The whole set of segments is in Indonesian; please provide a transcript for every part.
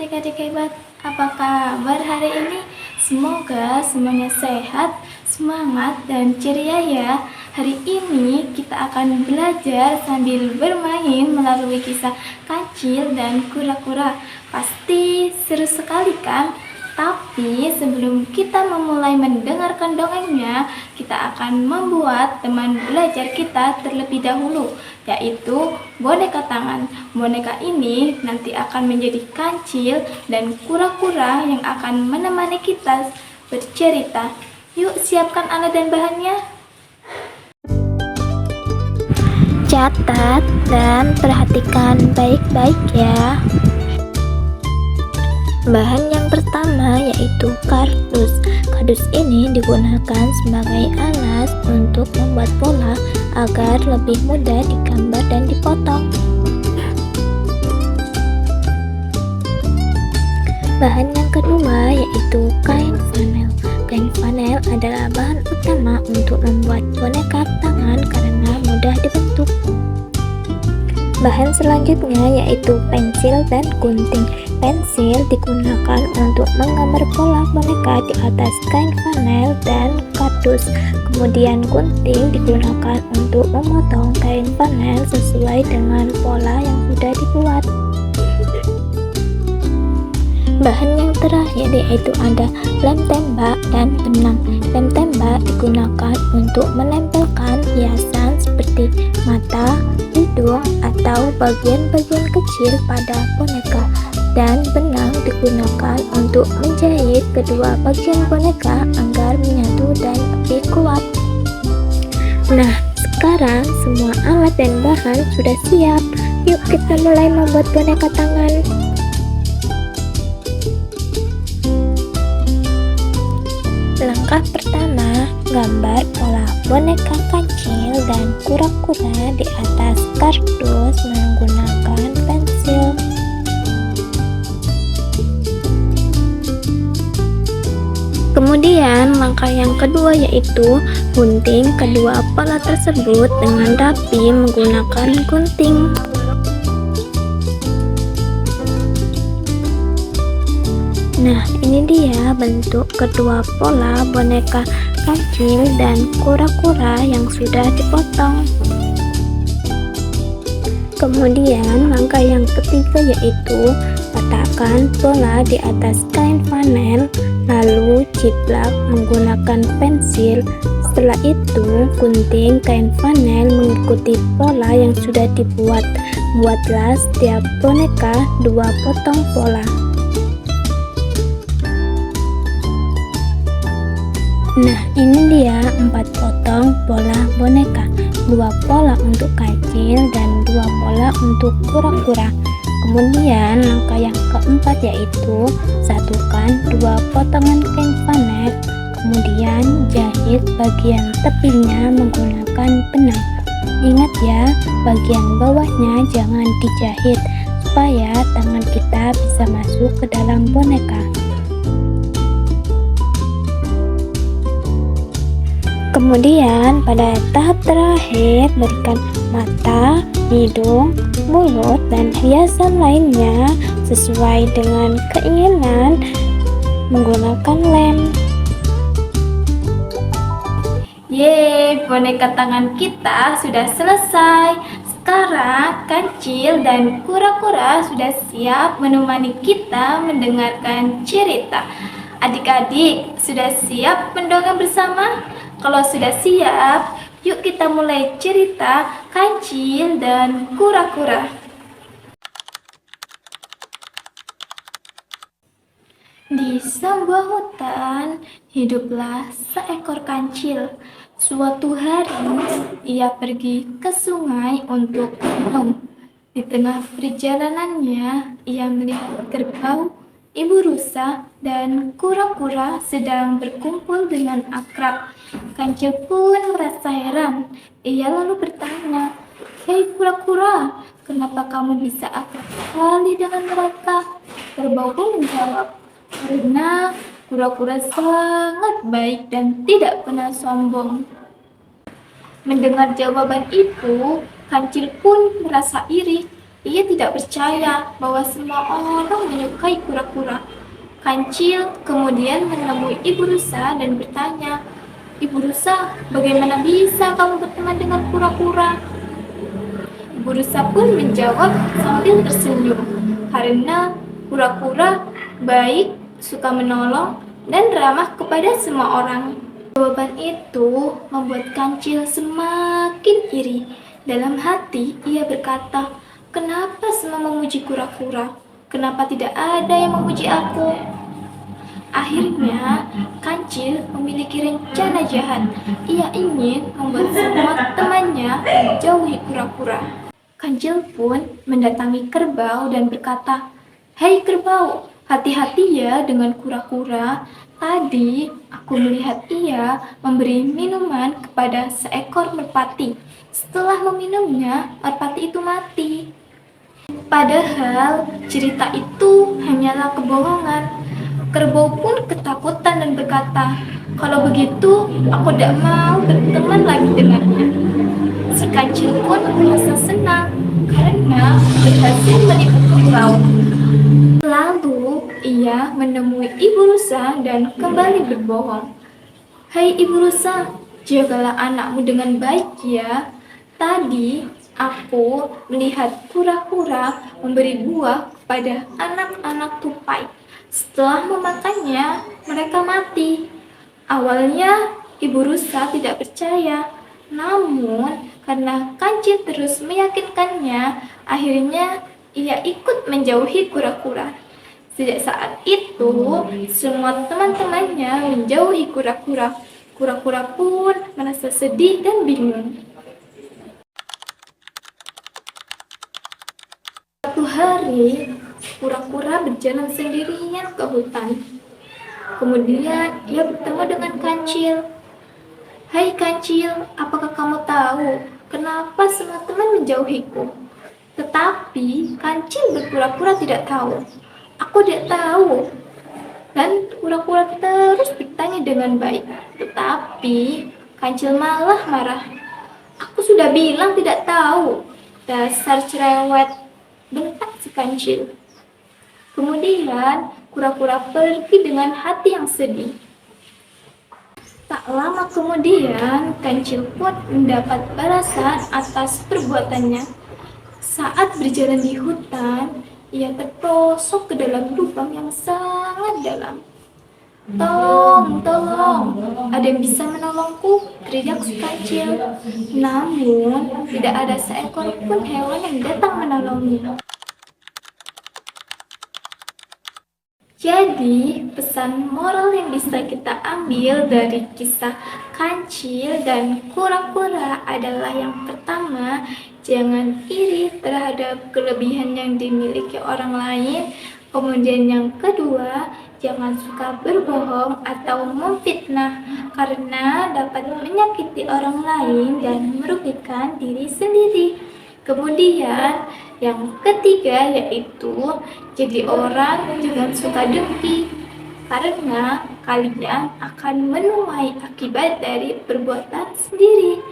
adik-adik hebat, apa kabar hari ini? Semoga semuanya sehat, semangat, dan ceria ya. Hari ini kita akan belajar sambil bermain melalui kisah kancil dan kura-kura. Pasti seru sekali kan? Tapi sebelum kita memulai mendengarkan dongengnya, kita akan membuat teman belajar kita terlebih dahulu, yaitu boneka tangan. Boneka ini nanti akan menjadi kancil dan kura-kura yang akan menemani kita bercerita. Yuk siapkan alat dan bahannya. Catat dan perhatikan baik-baik ya. Bahan yang pertama yaitu kardus. Kardus ini digunakan sebagai alas untuk membuat pola agar lebih mudah digambar dan dipotong. Bahan yang kedua yaitu kain flanel. Kain flanel adalah bahan utama untuk membuat boneka tangan karena mudah dibentuk. Bahan selanjutnya yaitu pensil dan gunting. Pensil digunakan untuk menggambar pola boneka di atas kain flanel dan kardus. Kemudian gunting digunakan untuk memotong kain flanel sesuai dengan pola yang sudah dibuat. Bahan yang terakhir yaitu ada lem tembak dan benang. Lem tembak digunakan untuk menempelkan hiasan seperti mata, hidung, atau bagian-bagian kecil pada boneka. Dan benang digunakan untuk menjahit kedua bagian boneka agar menyatu dan lebih kuat. Nah, sekarang semua alat dan bahan sudah siap. Yuk kita mulai membuat boneka tangan. Langkah pertama, gambar pola boneka kancil dan kura-kura di atas kardus menggunakan pensil. Kemudian langkah yang kedua yaitu gunting kedua pola tersebut dengan rapi menggunakan gunting. Nah, ini dia bentuk kedua pola boneka kancil dan kura-kura yang sudah dipotong. Kemudian langkah yang ketiga yaitu letakkan pola di atas kain flanel, lalu jiplak menggunakan pensil. Setelah itu gunting kain flanel mengikuti pola yang sudah dibuat. Buatlah setiap boneka 2 potong pola. Nah, ini dia 4 potong pola boneka, 2 pola untuk kancil dan 2 pola untuk kura-kura. Kemudian langkah yang keempat yaitu satukan 2 potongan kain flanel, kemudian jahit bagian tepinya menggunakan benang. Ingat ya, bagian bawahnya jangan dijahit supaya tangan kita bisa masuk ke dalam boneka. Kemudian pada tahap terakhir berikan mata, hidung, mulut, dan hiasan lainnya sesuai dengan keinginan menggunakan lem. Yeay, boneka tangan kita sudah selesai. Sekarang kancil dan kura-kura sudah siap menemani kita mendengarkan cerita. Adik-adik sudah siap mendongeng bersama? Kalau sudah siap, yuk kita mulai cerita kancil dan kura-kura. Di sebuah hutan, hiduplah seekor kancil. Suatu hari, ia pergi ke sungai untuk minum. Di tengah perjalanannya, ia melihat kerbau, ibu rusa, dan kura-kura sedang berkumpul dengan akrab. Kancil pun merasa heran. Ia lalu bertanya, "Hei kura-kura, kenapa kamu bisa akrab sekali dengan mereka?" Kerbau pun menjawab, "Karena kura-kura sangat baik dan tidak pernah sombong." Mendengar jawaban itu, kancil pun merasa iri. Ia tidak percaya bahwa semua orang menyukai kura-kura. Kancil kemudian menemui Ibu Rusa dan bertanya, "Ibu Rusa, bagaimana bisa kamu berteman dengan kura-kura?" Ibu Rusa pun menjawab sambil tersenyum, "Karena kura-kura baik, suka menolong, dan ramah kepada semua orang." Jawaban itu membuat Kancil semakin iri. Dalam hati ia berkata, "Kenapa semua memuji kura-kura? Kenapa tidak ada yang memuji aku?" Akhirnya, Kancil memiliki rencana jahat. Ia ingin membuat semua temannya menjauhi kura-kura. Kancil pun mendatangi kerbau dan berkata, "Hei kerbau, hati-hati ya dengan kura-kura. Tadi aku melihat ia memberi minuman kepada seekor merpati. Setelah meminumnya, merpati itu mati." Padahal cerita itu hanyalah kebohongan. Kerbau pun ketakutan dan berkata, "Kalau begitu, aku tidak mau berteman lagi dengannya." Si Kancil pun merasa senang karena berhasil menipu kerbau. Lalu ia menemui Ibu Rusa dan kembali berbohong. "Hai Ibu Rusa, jagalah anakmu dengan baik ya. Tadi aku melihat kura-kura memberi buah kepada anak-anak tupai. Setelah memakannya, mereka mati." Awalnya Ibu Rusa tidak percaya, namun karena Kancil terus meyakinkannya, akhirnya ia ikut menjauhi kura-kura. Sejak saat itu, semua teman-temannya menjauhi kura-kura. Kura-kura pun merasa sedih dan bingung. Suatu hari, kura-kura berjalan sendirian ke hutan. Kemudian ia bertemu dengan Kancil. "Hai Kancil, apakah kamu tahu kenapa semua teman menjauhiku?" Tetapi Kancil berpura-pura tidak tahu. "Aku tidak tahu." Dan kura-kura terus bertanya dengan baik. Tetapi Kancil malah marah. "Aku sudah bilang tidak tahu. Dasar cerewet," bentak si Kancil. Kemudian kura-kura pergi dengan hati yang sedih. Tak lama kemudian, Kancil pun mendapat balasan atas perbuatannya. Saat berjalan di hutan, ia terperosok ke dalam lubang yang sangat dalam. "Tolong, tolong, ada yang bisa menolongku?" teriak si Kancil. Namun, tidak ada seekor pun hewan yang datang menolongnya. Jadi, pesan moral yang bisa kita ambil dari kisah Kancil dan kura-kura adalah yang pertama, jangan iri terhadap kelebihan yang dimiliki orang lain. Kemudian yang kedua, jangan suka berbohong atau memfitnah karena dapat menyakiti orang lain dan merugikan diri sendiri. Kemudian yang ketiga yaitu jadi orang jangan suka dengki karena kalian akan menuai akibat dari perbuatan sendiri.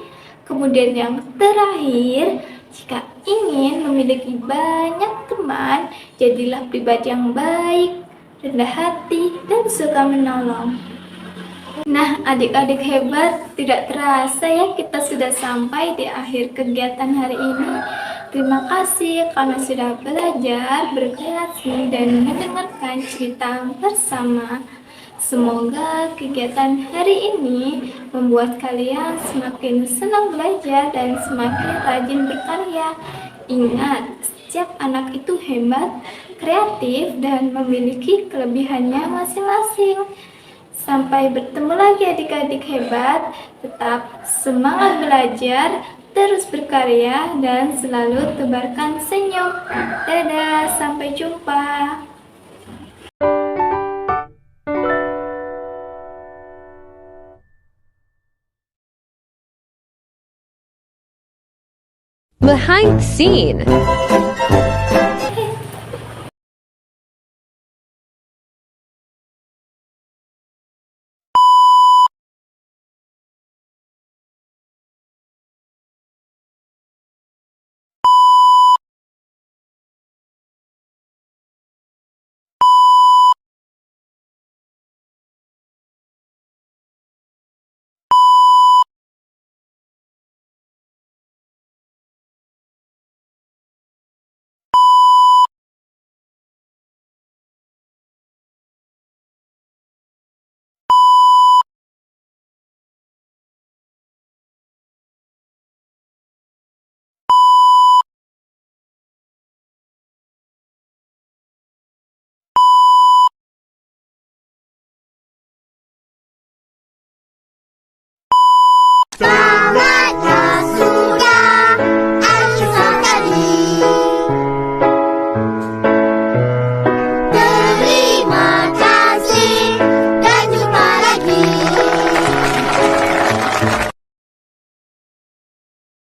Kemudian yang terakhir, jika ingin memiliki banyak teman, jadilah pribadi yang baik, rendah hati, dan suka menolong. Nah, adik-adik hebat, tidak terasa ya kita sudah sampai di akhir kegiatan hari ini. Terima kasih karena sudah belajar, berkreasi, dan mendengarkan cerita bersama. Semoga kegiatan hari ini membuat kalian semakin senang belajar dan semakin rajin berkarya. Ingat, setiap anak itu hebat, kreatif, dan memiliki kelebihannya masing-masing. Sampai bertemu lagi adik-adik hebat, tetap semangat belajar, terus berkarya, dan selalu tebarkan senyum. Dadah, sampai jumpa. Behind the scene.